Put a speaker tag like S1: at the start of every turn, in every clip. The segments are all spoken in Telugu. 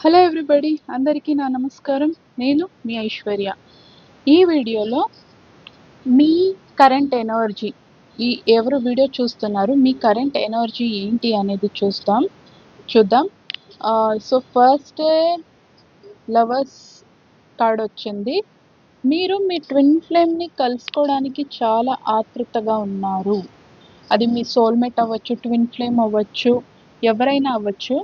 S1: హలో ఎవ్రీబడి, అందరికీ నా నమస్కారం. నేను మీ ఐశ్వర్య. ఈ వీడియోలో మీ కరెంట్ ఎనర్జీ, ఎవరు వీడియో చూస్తున్నారు, మీ కరెంట్ ఎనర్జీ ఏంటి అనేది చూద్దాం. సో ఫస్ట్ లవర్స్ కార్డ్ వచ్చింది. మీరు మీ ట్విన్ ఫ్లేమ్ని కలుసుకోవడానికి చాలా ఆతృతగా ఉన్నారు. అది మీ సోల్మేట్ అవ్వచ్చు, ట్విన్ ఫ్లేమ్ అవ్వచ్చు, ఎవరైనా అవ్వచ్చు.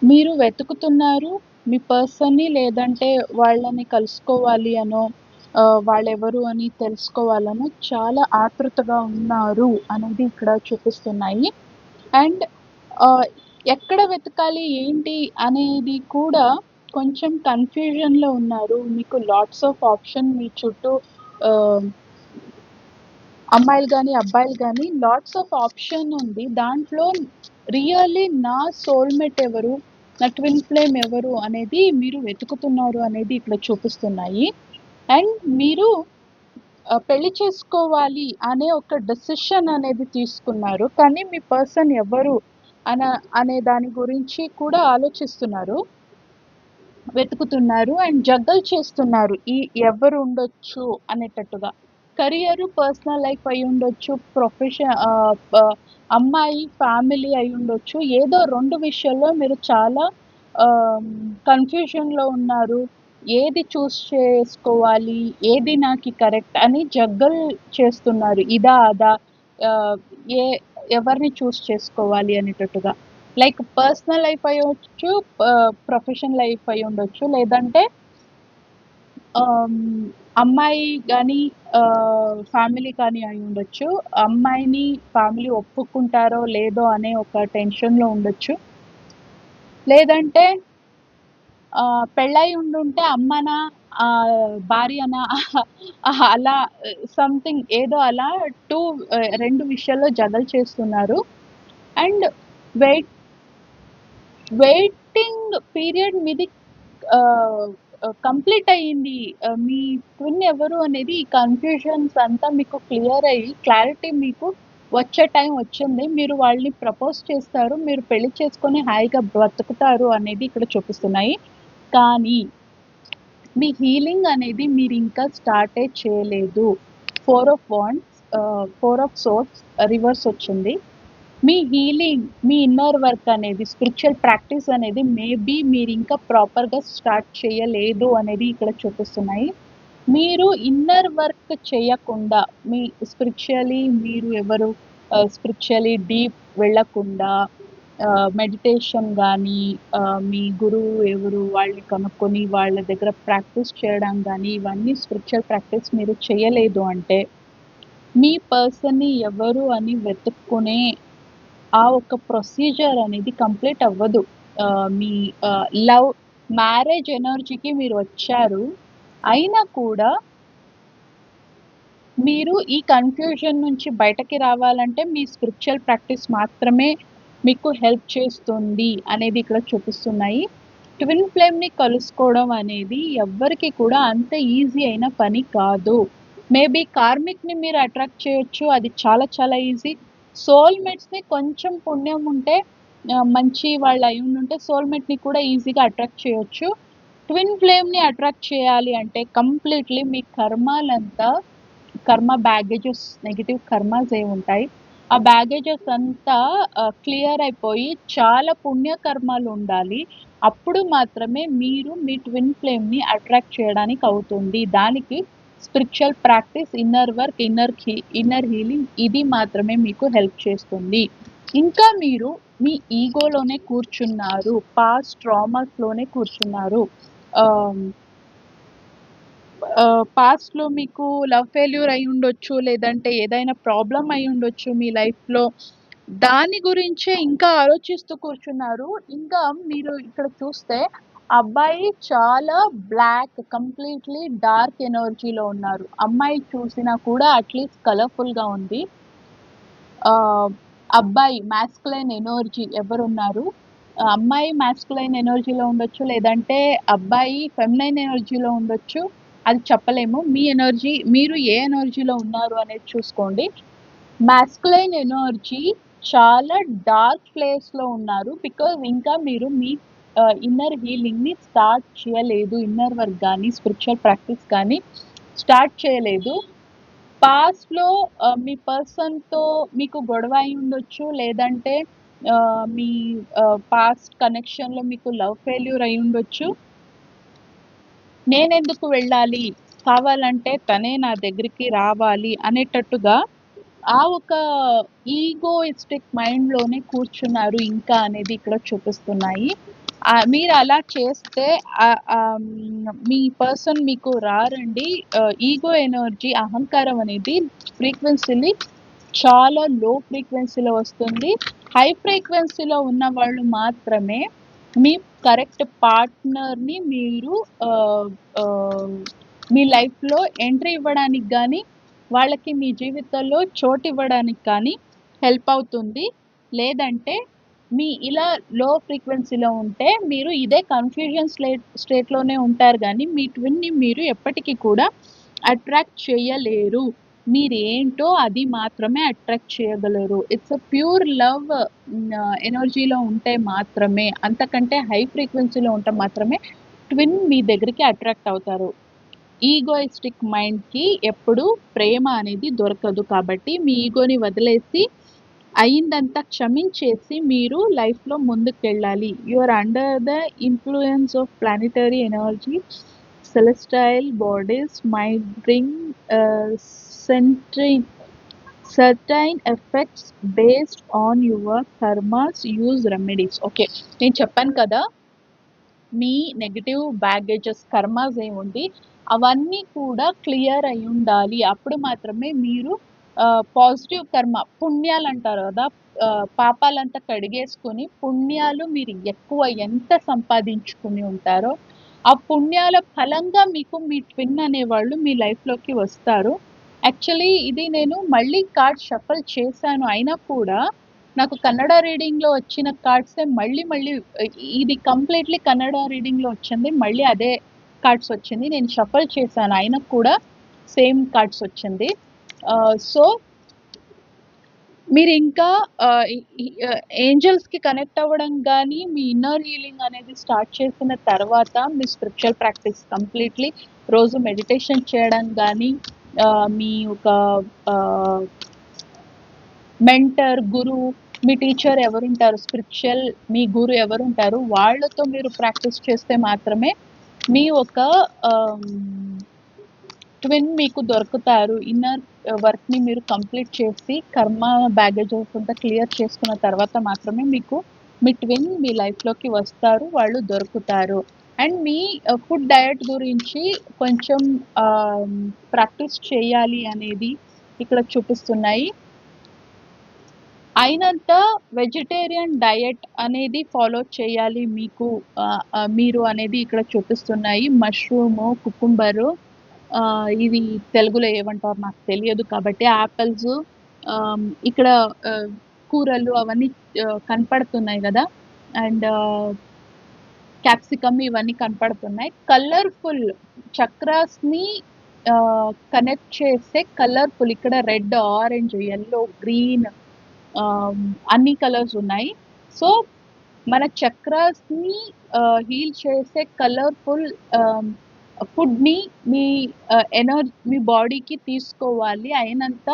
S1: మీరు వెతుకుతున్నారు మీ పర్సన్‌ని, లేదంటే వాళ్ళని కలుసుకోవాలి అనో, వాళ్ళెవరు అని తెలుసుకోవాలనో చాలా ఆతృతగా ఉన్నారు అనేది ఇక్కడ చూపిస్తున్నాయి. అండ్ ఎక్కడ వెతకాలి ఏంటి అనేది కూడా కొంచెం కన్‌ఫ్యూజన్‌లో ఉన్నారు. మీకు లాట్స్ ఆఫ్ ఆప్షన్ మీ చుట్టూ ఆహ్, అమ్మాయిలు గానీ, అబ్బాయిలు గానీ లాట్స్ ఆఫ్ ఆప్షన్ ఉంది. దాంట్లో రియల్లీ నా సోల్‌మేట్ ఎవరు? నా ట్విన్ ఫ్లేమ్ ఎవరు? అనేది మీరు వెతుకుతున్నారు అనేది ఇక్కడ చూపిస్తున్నాయి. అండ్ మీరు పెళ్లి చేసుకోవాలి అనే ఒక డెసిషన్ అనేది తీసుకున్నారు. కానీ మీ పర్సన్ ఎవరు అన అనే దాని గురించి కూడా ఆలోచిస్తున్నారు. వెతుకుతున్నారు అండ్ జగ్గల్ చేస్తున్నారు. ఎవరు ఉండొచ్చు అనేటట్టుగా. కెరియర్, పర్సనల్ లైఫ్ అయి ఉండొచ్చు, అమ్మాయి ఫ్యామిలీ అయి ఉండొచ్చు. ఏదో 2 విషయాల్లో మీరు చాలా కన్‌ఫ్యూజన్‌లో ఉన్నారు. ఏది చూస్ చేసుకోవాలి, ఏది నాకి కరెక్ట్ అని జగ్గల్ చేస్తున్నారు. ఇదా? అదా? ఆహ్, ఏ ఎవరిని చూస్ చేసుకోవాలి అనేటట్టుగా. లైక్ పర్సనల్ లైఫ్ అయ్యొచ్చు, ప్రొఫెషనల్ లైఫ్ అయి ఉండొచ్చు, లేదంటే ఆమ్, అమ్మాయి కానీ ఫ్యామిలీ కానీ అయి ఉండొచ్చు. అమ్మాయిని ఫ్యామిలీ ఒప్పుకుంటారో లేదో అనే ఒక టెన్షన్లో ఉండొచ్చు, లేదంటే పెళ్ళై ఉండుంటే అమ్మనా, భార్యనా, అలా సంథింగ్ ఏదో అలా 2 విషయాల్లో జగల్ చేస్తున్నారు. అండ్ వెయిట్ వెయిటింగ్ పీరియడ్ మీది కంప్లీట్ అయ్యింది. మీ ట్విన్ ఎవరు అనేది ఈ కన్‌ఫ్యూజన్స్ అంతా మీకు క్లియర్ అయ్యి, క్లారిటీ మీకు వచ్చే టైం వచ్చింది. మీరు వాళ్ళని ప్రపోజ్ చేస్తారు. మీరు పెళ్లి చేసుకొని హాయిగా బ్రతుకుతారు అనేది ఇక్కడ చూపిస్తున్నాయి. కానీ మీ హీలింగ్ అనేది మీరు ఇంకా స్టార్టే చేయలేదు. 4 of wands, 4 of swords reverse వచ్చింది. మీ హీలింగ్, మీ ఇన్నర్ వర్క్ అనేది, స్పిరిచువల్ ప్రాక్టీస్ అనేది మేబీ మీరు ఇంకా ప్రాపర్‌గా స్టార్ట్ చేయలేదు అనేది ఇక్కడ చూపిస్తున్నాయి. మీరు ఇన్నర్ వర్క్ చేయకుండా, మీ స్పిరిచువల్లీ మీరు ఎవరు, స్పిరిచువల్లీ డీప్ వెళ్ళకుండా, మెడిటేషన్ కానీ, మీ గురువు ఎవరు వాళ్ళని కనుక్కొని వాళ్ళ దగ్గర ప్రాక్టీస్ చేయడం కానీ, ఇవన్నీ స్పిరిచువల్ ప్రాక్టీస్ మీరు చేయలేదు అంటే, మీ పర్సన్ని ఎవరు అని వెతుక్కునే ఆ ఒక ప్రొసీజర్ అనేది కంప్లీట్ అవ్వదు. మీ లవ్ మ్యారేజ్ ఎనర్జీకి మీరు వచ్చారు. అయినా కూడా మీరు ఈ కన్‌ఫ్యూజన్ నుంచి బయటకి రావాలంటే మీ స్పిరిచువల్ ప్రాక్టీస్ మాత్రమే మీకు హెల్ప్ చేస్తుంది అనేది ఇక్కడ చూపిస్తున్నాయి. ట్విన్ ఫ్లేమ్‌ని కలుసుకోవడం అనేది ఎవ్వరికీ కూడా అంత ఈజీ అయిన పని కాదు. మేబీ కార్మిక్‌ని మీరు అట్రాక్ట్ చేయొచ్చు. అది చాలా చాలా ఈజీ. సోల్‌మేట్స్‌ని కొంచెం పుణ్యం ఉంటే, మంచి వాళ్ళు అయి ఉండుంటే సోల్‌మేట్‌ని కూడా ఈజీగా అట్రాక్ట్ చేయొచ్చు. ట్విన్ ఫ్లేమ్‌ని అట్రాక్ట్ చేయాలి అంటే కంప్లీట్‌లీ మీ కర్మ బ్యాగేజెస్, నెగెటివ్ కర్మాస్ ఏముంటాయి, ఆ బ్యాగేజెస్ అంతా క్లియర్ అయిపోయి చాలా పుణ్యకర్మాలు ఉండాలి. అప్పుడు మాత్రమే మీరు మీ ట్విన్ ఫ్లేమ్‌ని అట్రాక్ట్ చేయడానికి అవుతుంది. దానికి spiritual practice, inner work, inner healing ఇది మాత్రమే మీకు హెల్ప్ చేస్తుంది. ఇంకా మీరు మీ ఈగోలోనే కూర్చున్నారు. పాస్ట్ ట్రామాస్‌లోనే కూర్చున్నారు. ఆహ్ పాస్ట్‌లో మీకు లవ్ ఫెయిల్యూర్ అయ్యి ఉండొచ్చు, లేదంటే ఏదైనా ప్రాబ్లమ్ అయ్యి ఉండొచ్చు మీ లైఫ్‌లో. దాని గురించే ఇంకా ఆలోచిస్తూ కూర్చున్నారు. ఇంకా మీరు ఇక్కడ చూస్తే అబ్బాయి చాలా కంప్లీట్‌లీ డార్క్ ఎనర్జీలో ఉన్నారు. అమ్మాయి చూసినా కూడా అట్‌లీస్ట్ కలర్‌ఫుల్‌గా ఉంది. అబ్బాయి మాస్కులైన్ ఎనర్జీ ఎవరున్నారు, అమ్మాయి మాస్కులైన్ ఎనర్జీలో ఉండొచ్చు, లేదంటే అబ్బాయి ఫెమినైన్ ఎనర్జీలో ఉండొచ్చు. అది చెప్పలేము. మీ ఎనర్జీ, మీరు ఏ ఎనర్జీలో ఉన్నారు అనేది చూసుకోండి. మాస్కులైన్ ఎనర్జీ చాలా డార్క్ ప్లేస్‌లో ఉన్నారు. బికాజ్ ఇంకా మీరు మీ ఇన్నర్ హీలింగ్‌ని స్టార్ట్ చేయలేదు. ఇన్నర్ వర్క్ గాని, స్పిరిచ్యువల్ ప్రాక్టీస్ కానీ స్టార్ట్ చేయలేదు. పాస్ట్‌లో మీ పర్సన్‌తో మీకు గొడవ అయి ఉండొచ్చు. లేదంటే మీ పాస్ట్ కనెక్షన్‌లో మీకు లవ్ ఫెయిల్యూర్ అయి ఉండొచ్చు. నేనెందుకు వెళ్ళాలి? కావాలంటే తనే నా దగ్గరికి రావాలి అనేటట్టుగా ఆ ఒక ఈగోయిస్టిక్ మైండ్‌లోనే కూర్చున్నారు ఇంకా అనేది ఇక్కడ చూపిస్తున్నాయి. మీరు అలా చేస్తే మీ పర్సన్ మీకు రారండి. ఈగో ఎనర్జీ, అహంకారం అనేది ఫ్రీక్వెన్సీని చాలా లో ఫ్రీక్వెన్సీలో వస్తుంది. హై ఫ్రీక్వెన్సీలో ఉన్నవాళ్ళు మాత్రమే మీ కరెక్ట్ పార్ట్నర్‌ని మీరు ఆహ్, ఆహ్, మీ లైఫ్‌లో ఎంట్రీ ఇవ్వడానికి గానీ, వాళ్ళకి మీ జీవితంలో చోటివ్వడానికి కానీ హెల్ప్ అవుతుంది. లేదంటే ఇలా లో ఫ్రీక్వెన్సీలో ఉంటే మీరు ఇదే కన్‌ఫ్యూజన్ స్టేట్‌లోనే ఉంటారు గానీ, మీ ట్విన్‌ని మీరు ఎప్పటికి కూడా అట్రాక్ట్ చేయలేరు. మీరేంటో అది మాత్రమే అట్రాక్ట్ చేయగలరు. ఇట్స్ ఎ ప్యూర్ లవ్ ఎనర్జీలో ఉంటే మాత్రమే, అంతకంటే హై ఫ్రీక్వెన్సీలో ఉంటే మాత్రమే ట్విన్ మీ దగ్గరికి అట్రాక్ట్ అవుతారు. ఈగోయిస్టిక్ మైండ్‌కి ఎప్పుడు ప్రేమ అనేది దొరకదు. కాబట్టి మీ ఈగోని వదిలేసి అయిందంతా క్షమించేసి మీరు లైఫ్‌లో ముందుకెళ్ళాలి. You are under the influence of planetary energy. Celestial bodies might bring centri- certain effects based on your karmas. Use remedies. Okay, నేను చెప్పాను కదా, మీ నెగెటివ్ బ్యాగేజెస్, కర్మాస్ ఏముంది అవన్నీ కూడా క్లియర్ అయి ఉండాలి. అప్పుడు మాత్రమే మీరు పాజిటివ్ కర్మ, పుణ్యాలు అంటారు కదా, పాపాలంతా కడిగేసుకొని పుణ్యాలు మీరు ఎక్కువ ఎంత సంపాదించుకుని ఉంటారో ఆ పుణ్యాల ఫలంగా మీకు మీ ట్విన్ అనేవాళ్ళు మీ లైఫ్లోకి వస్తారు. యాక్చువల్లీ ఇది నేను మళ్ళీ కార్డ్ షఫల్ చేశాను, అయినా కూడా నాకు కన్నడ రీడింగ్‌లో వచ్చిన కార్డ్సే మళ్ళీ మళ్ళీ ఇది కంప్లీట్‌లీ కన్నడ రీడింగ్‌లో వచ్చింది. మళ్ళీ అదే కార్డ్స్ వచ్చింది. నేను షఫల్ చేశాను, అయినా కూడా సేమ్ కార్డ్స్ వచ్చింది. సో మీరింకా ఏంజెల్స్‌కి కనెక్ట్ అవ్వడం గానీ, మీ ఇన్నర్ హీలింగ్ అనేది స్టార్ట్ చేసిన తర్వాత మీ స్పిరిచ్యువల్ ప్రాక్టీస్ కంప్లీట్‌లీ రోజు మెడిటేషన్ చేయడం గానీ, మీ ఒక ఆహ్, మెంటర్, గురువు, మీ టీచర్ ఎవరుంటారు, స్పిరిచ్యువల్ మీ గురు ఎవరుంటారు, వాళ్ళతో మీరు ప్రాక్టీస్ చేస్తే మాత్రమే మీ ఒక ఆహ్, ట్విన్ మీకు దొరుకుతారు. ఇన్నర్ వర్క్‌ని మీరు కంప్లీట్ చేసి, కర్మ బ్యాగేజెస్ అంతా క్లియర్ చేసుకున్న తర్వాత మాత్రమే మీకు మీ ట్విన్ మీ లైఫ్‌లోకి వస్తారు. వాళ్ళు దొరుకుతారు. అండ్ మీ ఫుడ్ డయట్ గురించి కొంచెం ప్రాక్టీస్ చేయాలి అనేది ఇక్కడ చూపిస్తున్నాయి. అయినంత వెజిటేరియన్ డయట్ అనేది ఫాలో చేయాలి మీకు, మీరు అనేది ఇక్కడ చూపిస్తున్నాయి. మష్రూము, కుకుంబరు, ఇవి తెలుగులో ఏమంటారో నాకు తెలియదు కాబట్టి యాపిల్స్, ఇక్కడ కూరలు అవన్నీ కనపడుతున్నాయి గదా! అండ్ క్యాప్సికమ్ ఇవన్నీ కనపడుతున్నాయి. కలర్‌ఫుల్ చక్రాస్‌ని కనెక్ట్ చేసే కలర్‌ఫుల్, ఇక్కడ రెడ్, ఆరెంజ్, యెల్లో, గ్రీన్, అన్ని కలర్స్ ఉన్నాయి. సో మన చక్రాస్‌ని హీల్ చేసే కలర్‌ఫుల్ ఫుడ్‌ని మీ మీ బాడీకి తీసుకోవాలి. అయినంత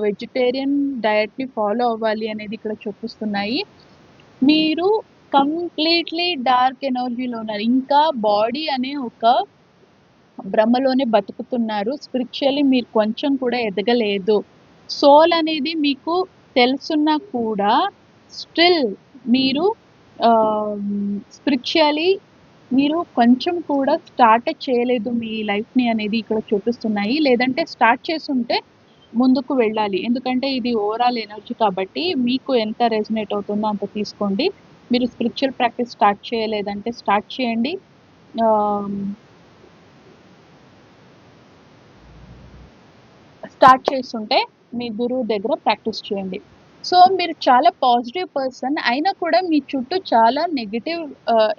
S1: వెజిటేరియన్ డయట్‌ని ఫాలో అవ్వాలి అనేది ఇక్కడ చూపిస్తున్నాయి. మీరు కంప్లీట్‌లీ డార్క్ ఎనర్జీలో ఉన్నారు. ఇంకా బాడీ అనే ఒక భ్రమలోనే బతుకుతున్నారు. స్పిరిచువల్లీ మీరు కొంచెం కూడా ఎదగలేదు. సోల్ అనేది మీకు తెలుసున్నా కూడా స్టిల్ మీరు స్పిరిచువల్లీ మీరు కొంచెం కూడా స్టార్టే చేయలేదు మీ లైఫ్‌ని అనేది ఇక్కడ చూపిస్తున్నాయి. లేదంటే స్టార్ట్ చేసుంటే ముందుకు వెళ్ళాలి. ఎందుకంటే ఇది ఓవరాల్ ఎనర్జీ కాబట్టి మీకు ఎంత రెజొనేట్ అవుతుందో అంత తీసుకోండి. మీరు స్పిరిచువల్ ప్రాక్టీస్ స్టార్ట్ చేయలేదంటే స్టార్ట్ చేయండి. ఆహ్, స్టార్ట్ చేసుంటే మీ గురువు దగ్గర ప్రాక్టీస్ చేయండి. సో మీరు చాలా పాజిటివ్ పర్సన్ అయినా కూడా మీ చుట్టూ చాలా నెగెటివ్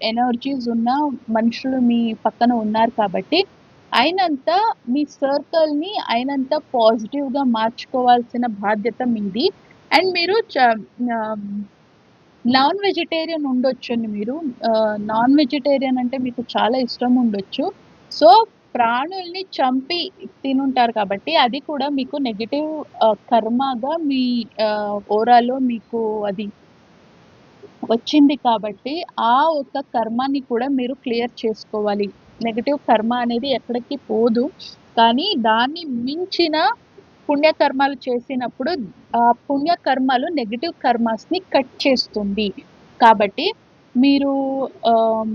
S1: ఎనర్జీస్ ఉన్న మనుషులు మీ పక్కన ఉన్నారు కాబట్టి అయినంత మీ సర్కిల్‌ని అయినంత పాజిటివ్‌గా మార్చుకోవాల్సిన బాధ్యత మీది. అండ్ మీరు నాన్ వెజిటేరియన్ ఉండొచ్చండి మీరు. నాన్ వెజిటేరియన్ అంటే మీకు చాలా ఇష్టం ఉండొచ్చు. సో, ప్రాణుల్ని చంపి తినుంటారు కాబట్టి, అది కూడా మీకు నెగెటివ్ కర్మగా మీ ఓరాలో మీకు అది వచ్చింది కాబట్టి, ఆ ఒక కర్మాని కూడా మీరు క్లియర్ చేసుకోవాలి. నెగెటివ్ కర్మ అనేది ఎక్కడికి పోదు. కానీ దాన్ని మించిన పుణ్యకర్మలు చేసినప్పుడు, ఆ పుణ్యకర్మలు నెగెటివ్ కర్మాస్‌ని కట్ చేస్తుంది. కాబట్టి మీరు ఆహ్,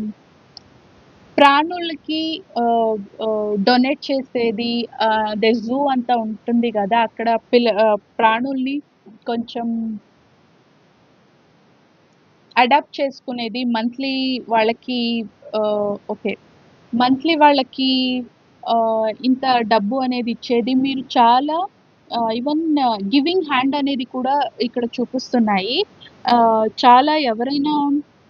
S1: ప్రాణులకి డొనేట్ చేసేది అదే జూ అంతా ఉంటుంది గదా! అక్కడ ప్రాణుల్ని కొంచెం అడాప్ట్ చేసుకునేది మంత్లీ వాళ్ళకి ఓకే. మంత్లీ వాళ్ళకి ఇంత డబ్బు అనేది ఇచ్చేది మీరు చాలా ఈవెన్ గివింగ్ హ్యాండ్ అనేది కూడా ఇక్కడ చూపిస్తున్నాయి. చాలా ఎవరైనా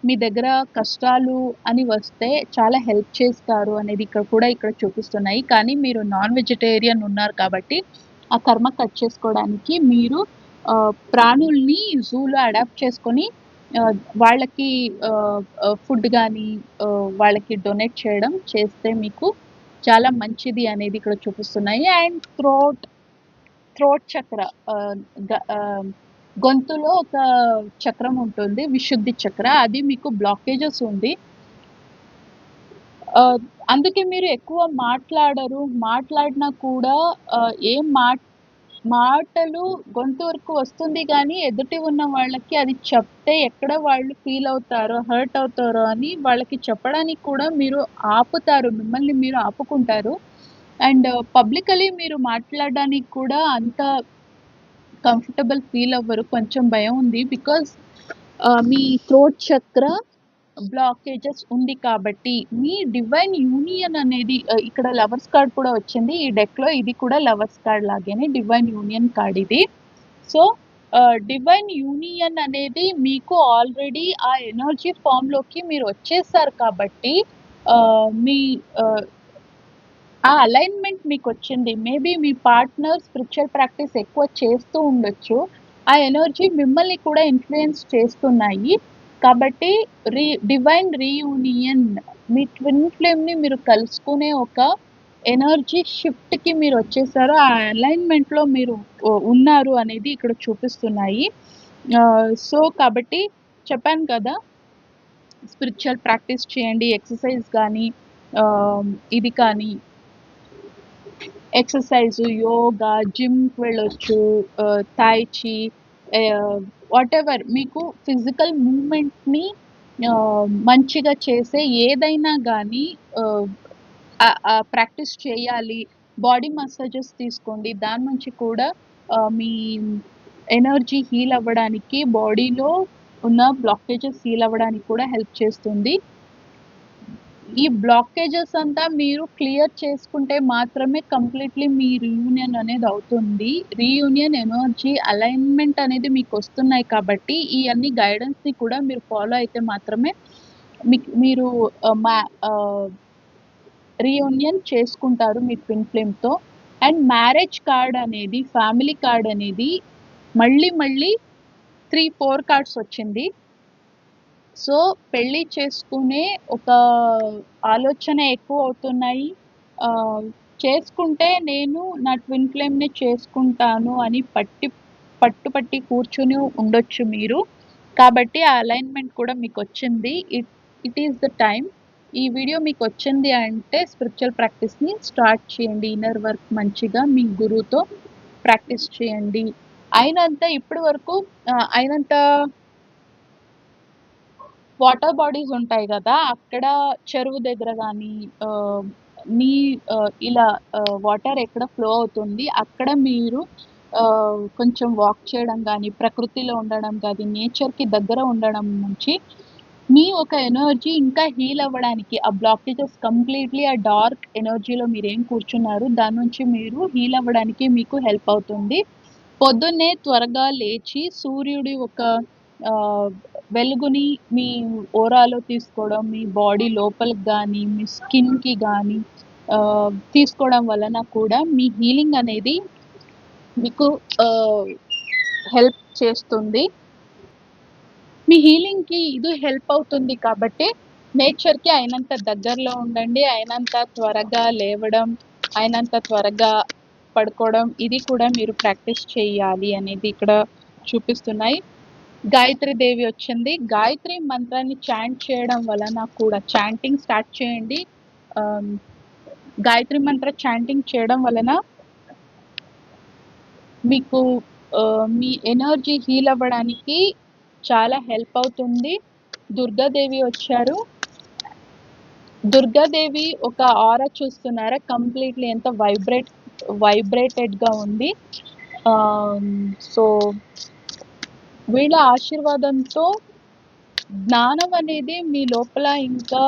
S1: మీ దగ్గర కష్టాలు అని వస్తే చాలా హెల్ప్ చేస్తారు అనేది ఇక్కడ చూపిస్తున్నాయి. కానీ మీరు నాన్ వెజిటేరియన్ ఉన్నారు కాబట్టి, ఆ కర్మ కట్ చేసుకోవడానికి మీరు ప్రాణుల్ని జూలో అడాప్ట్ చేసుకొని వాళ్ళకి ఫుడ్ గానీ వాళ్ళకి డొనేట్ చేయడం చేస్తే మీకు చాలా మంచిది అనేది ఇక్కడ చూపిస్తున్నాయి. అండ్ థ్రోట్ చక్ర ఆహ్, గ ఆహ్, గొంతులో ఒక చక్రం ఉంటుంది. విశుద్ధి చక్ర. అది మీకు బ్లాకేజెస్ ఉంది. ఆహ్, అందుకే మీరు ఎక్కువ మాట్లాడరు. మాట్లాడినా కూడా ఏం మాటలు గొంతు వరకు వస్తుంది గానీ, ఎదుటి ఉన్న వాళ్ళకి అది చెప్తే ఎక్కడ వాళ్ళు ఫీల్ అవుతారో, హర్ట్ అవుతారో అని వాళ్ళకి చెప్పడానికి కూడా మీరు ఆపుతారు. మిమ్మల్ని మీరు ఆపుకుంటారు. అండ్ పబ్లికలీ మీరు మాట్లాడడానికి కూడా అంత కంఫర్టబుల్ ఫీల్ అవ్వరు. కొంచెం భయం ఉంది. బికాజ్ మీ థ్రోట్ చక్ర బ్లాకేజెస్ ఉంది కాబట్టి, మీ డివైన్ యూనియన్ అనేది ఇక్కడ లవర్స్ కార్డ్ కూడా వచ్చింది. ఈ డెక్‌లో ఇది కూడా లవర్స్ కార్డ్ లాగానే డివైన్ యూనియన్ కార్డ్ ఇది. సో, డివైన్ యూనియన్ అనేది మీకు ఆల్రెడీ ఆ ఎనర్జీ ఫార్మ్‌లోకి మీరు వచ్చేసారు కాబట్టి, మీ ఆహ్, ఆ అలైన్‌మెంట్ మీకొచ్చింది. మేబీ మీ పార్ట్నర్ స్పిరిచ్యువల్ ప్రాక్టీస్ ఎక్కువ చేస్తూ ఉండొచ్చు. ఆ ఎనర్జీ మిమ్మల్ని కూడా ఇన్‌ఫ్లూయెన్స్ చేస్తున్నాయి. కాబట్టి డివైన్ రీయూనియన్ మీ ట్విన్ ఫ్లేమ్‌ని మీరు కలుసుకునే ఒక ఎనర్జీ షిఫ్ట్‌కి మీరొచ్చేసారు. ఆ అలైన్‌మెంట్‌లో మీరు ఉన్నారు అనేది ఇక్కడ చూపిస్తున్నాయి. సో, కాబట్టి చెప్పాను కదా! స్పిరిచ్యువల్ ప్రాక్టీస్ చేయండి. ఎక్సర్‌సైజ్ గానీ, ఇది కానీ ఎక్సర్‌సైజు, యోగా, జిమ్‌కి వెళ్ళొచ్చు, tai chi వాటెవర్ మీకు ఫిజికల్ మూవ్‌మెంట్‌ని మంచిగా చేసే ఏదైనా గానీ ఆహ్, ప్రాక్టీస్ చేయాలి. బాడీ మసాజెస్ తీసుకోండి. దాని నుంచి కూడా మీ ఎనర్జీ హీల్ అవ్వడానికి, బాడీలో ఉన్న బ్లాకేజెస్ హీల్ అవ్వడానికి కూడా హెల్ప్ చేస్తుంది. ఈ బ్లాకేజెస్ అంతా మీరు క్లియర్ చేసుకుంటే మాత్రమే కంప్లీట్‌లీ మీ రీయూనియన్ అనేది అవుతుంది. రీయూనియన్ ఎనర్జీ అలైన్‌మెంట్ అనేది మీకొస్తున్నాయి కాబట్టి, ఈ అన్ని గైడెన్స్‌ని కూడా మీరు ఫాలో అయితే మాత్రమే మీరు ఆహ్, మా ఆహ్, రీయూనియన్ చేసుకుంటారు మీ ట్విన్ ఫ్లేమ్‌తో. అండ్ మ్యారేజ్ కార్డ్ అనేది, ఫ్యామిలీ కార్డ్ అనేది మళ్ళీ 3, 4 కార్డ్స్ వచ్చింది. సో, పెళ్లి చేసుకునే ఒక ఆలోచన ఎక్కువవుతున్నాయి. చేసుకుంటే నేను నా ట్విన్ ఫ్లేమ్‌ని చేసుకుంటాను అని పట్టుపట్టి కూర్చొని ఉండొచ్చు మీరు. కాబట్టి ఆ అలైన్‌మెంట్ కూడా మీకొచ్చింది. It is the time. ఈ వీడియో మీకొచ్చింది అంటే స్పిరిచ్యువల్ ప్రాక్టీస్‌ని స్టార్ట్ చేయండి. ఇన్నర్ వర్క్ మంచిగా మీ గురువుతో ప్రాక్టీస్ చేయండి. ఇప్పటి వరకు అయినంత వాటర్ బాడీస్ ఉంటాయి గదా! అక్కడ చెరువు దగ్గర గానీ, ఆహ్, నీ ఇలా వాటర్ ఎక్కడ ఫ్లో అవుతుంది, అక్కడ మీరు కొంచెం వాక్ చేయడం గానీ, ప్రకృతిలో ఉండడం గానీ, నేచర్‌కి దగ్గర ఉండడం నుంచి మీ ఒక ఎనర్జీ ఇంకా హీల్ అవ్వడానికి, ఆ బ్లాకేజెస్ కంప్లీట్‌లీ ఆ డార్క్ ఎనర్జీలో మీరేం కూర్చున్నారు, దాని నుంచి మీరు హీల్ అవ్వడానికి మీకు హెల్ప్ అవుతుంది. పొద్దున్నే త్వరగా లేచి సూర్యుడి ఒక ఆహ్, వెలుగుని మీ ఓరాలో తీసుకోవడం, మీ బాడీ లోపలికి గానీ, మీ స్కిన్‌కి గానీ తీసుకోవడం వలన కూడా మీ హీలింగ్ అనేది మీకు ఆహ్, హెల్ప్ చేస్తుంది. మీ హీలింగ్‌కి ఇది హెల్ప్ అవుతుంది కాబట్టి నేచర్‌కి అయినంత దగ్గరలో ఉండండి. అయినంత త్వరగా లేవడం, అయినంత త్వరగా పడుకోవడం ఇది కూడా మీరు ప్రాక్టీస్ చేయాలి అనేది ఇక్కడ చూపిస్తున్నాయి. గాయత్రి దేవి వచ్చింది. గాయత్రి మంత్రాన్ని చాంట్ చేయడం వలన కూడా చాంటింగ్ స్టార్ట్ చేయండి. ఆహ్, గాయత్రి మంత్ర చాంటింగ్ చేయడం వలన మీకు మీ ఎనర్జీ హీల్ అవ్వడానికి చాలా హెల్ప్ అవుతుంది. దుర్గాదేవి వచ్చారు. దుర్గాదేవి ఒక ఆరా చూస్తున్నారా? కంప్లీట్‌లీ ఎంత వైబ్రేటెడ్‌గా ఉంది. సో, వీళ్ళ ఆశీర్వాదంతో జ్ఞానం అనేది మీ లోపల ఇంకా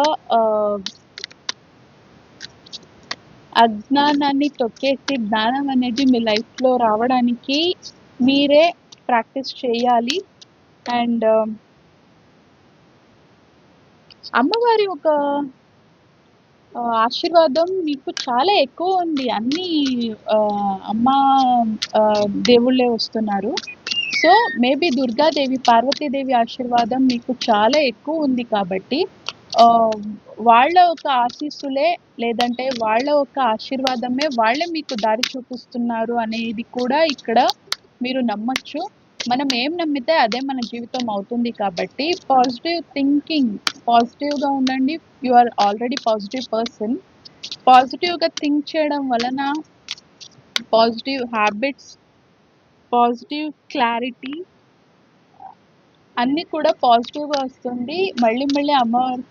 S1: అజ్ఞానాన్ని తొక్కేసి జ్ఞానం అనేది మీ లైఫ్‌లో రావడానికి మీరే ప్రాక్టీస్ చేయాలి. అండ్ అమ్మవారి ఒక ఆశీర్వాదం మీకు చాలా ఎక్కువ ఉంది. అన్ని అమ్మ దేవుళ్ళే వస్తున్నారు. సో, మేబీ దుర్గాదేవి, పార్వతీదేవి ఆశీర్వాదం మీకు చాలా ఎక్కువ ఉంది కాబట్టి వాళ్ళ ఒక ఆశీస్సులే లేదంటే వాళ్ళ ఒక ఆశీర్వాదమే వాళ్ళే మీకు దారి చూపిస్తున్నారు అనేది కూడా ఇక్కడ మీరు నమ్మొచ్చు. మనం ఏం నమ్మితే అదే మన జీవితం అవుతుంది కాబట్టి పాజిటివ్ థింకింగ్, పాజిటివ్‌గా ఉండండి. You are already positive person. పాజిటివ్‌గా థింక్ చేయడం వలన పాజిటివ్ హ్యాబిట్స్, పాజిటివ్ క్లారిటీ అన్నీ కూడా పాజిటివ్‌గా వస్తుంది. మళ్ళీ మళ్ళీ అమ్మవారి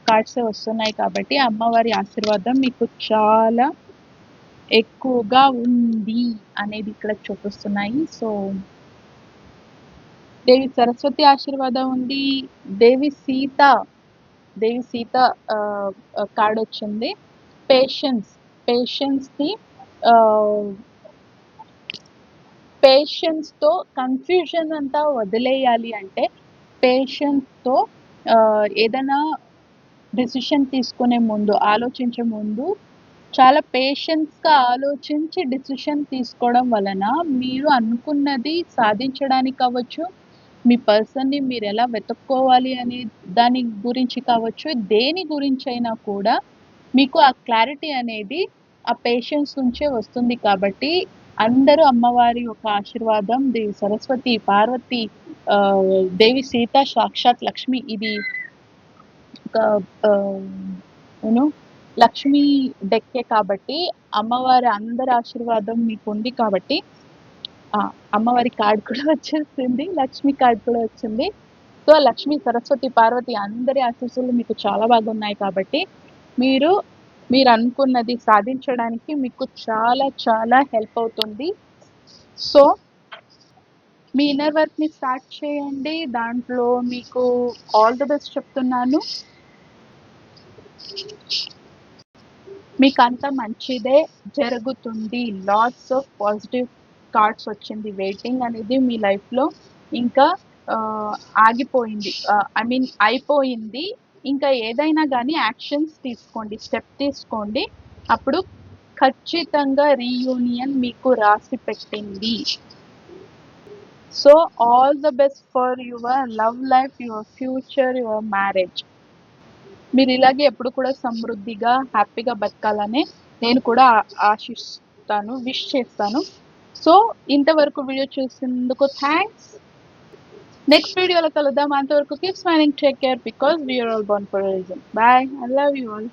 S1: కార్డ్సే వస్తున్నాయి కాబట్టి అమ్మవారి ఆశీర్వాదం మీకు చాలా ఎక్కువగా ఉంది అనేది ఇక్కడ చూపిస్తున్నాయి. సో, దేవి సరస్వతి ఆశీర్వాదం ఉంది. దేవి సీత కార్డ్ వచ్చింది. పేషెన్స్‌ని పేషెన్స్‌తో కన్‌ఫ్యూజన్ అంతా వదిలేయాలి అంటే పేషెన్స్‌తో ఏదైనా డెసిషన్ తీసుకునే ముందు, ఆలోచించే ముందు చాలా పేషెన్స్‌గా ఆలోచించి డెసిషన్ తీసుకోవడం వలన మీరు అనుకున్నది సాధించడానికి కావచ్చు, మీ పర్సన్‌ని మీరెలా వెతుక్కోవాలి అనే దాని గురించి కావచ్చు, దేని గురించైనా కూడా మీకు ఆ క్లారిటీ అనేది ఆ పేషెన్స్ నుంచే వస్తుంది కాబట్టి అందరూ అమ్మవారి యొక్క ఆశీర్వాదం, దేవి సరస్వతి, పార్వతి, దేవి సీత, సాక్షాత్ లక్ష్మి ఇది ఒక యూనో లక్ష్మీ డెక్కే కాబట్టి అమ్మవారి అందరి ఆశీర్వాదం మీకుంది కాబట్టి అమ్మవారి కార్డ్ కూడా వచ్చేసింది. లక్ష్మి కార్డ్ కూడా వచ్చింది. సో, లక్ష్మి, సరస్వతి, పార్వతి అందరి ఆశీస్సులు మీకు చాలా బాగున్నాయి కాబట్టి మీరు అనుకున్నది సాధించడానికి మీకు చాలా చాలా హెల్ప్ అవుతుంది. సో, మీ ఇన్నర్ వర్క్‌ని స్టార్ట్ చేయండి. దాంట్లో మీకు ఆల్ ది బెస్ట్ చెప్తున్నాను. మీకంతా మంచిదే జరుగుతుంది. లాట్స్ ఆఫ్ పాజిటివ్ కార్డ్స్ వచ్చింది. వెయిటింగ్ అనేది మీ లైఫ్‌లో ఇంకా ఆగిపోయింది. ఐ మీన్ అయిపోయింది. ఇంకా ఏదైనా గానీ యాక్షన్స్ తీసుకోండి. స్టెప్ తీసుకోండి. అప్పుడు ఖచ్చితంగా రీయూనియన్ మీకు రాసి పెట్టింది. So, all the best for your love life, your future, your marriage. మీరు ఇలాగే ఎప్పుడు కూడా సమృద్ధిగా, హ్యాపీగా బతకాలనే నేను కూడా ఆశిస్తాను, విష్ చేస్తాను. సో, ఇంతవరకు వీడియో చూసినందుకు థ్యాంక్స్. నెక్స్ట్ వీడియోలో కలుద్దాం. అంతవరకు keep smiling, take care because we are all born for a reason. Bye. I love you all.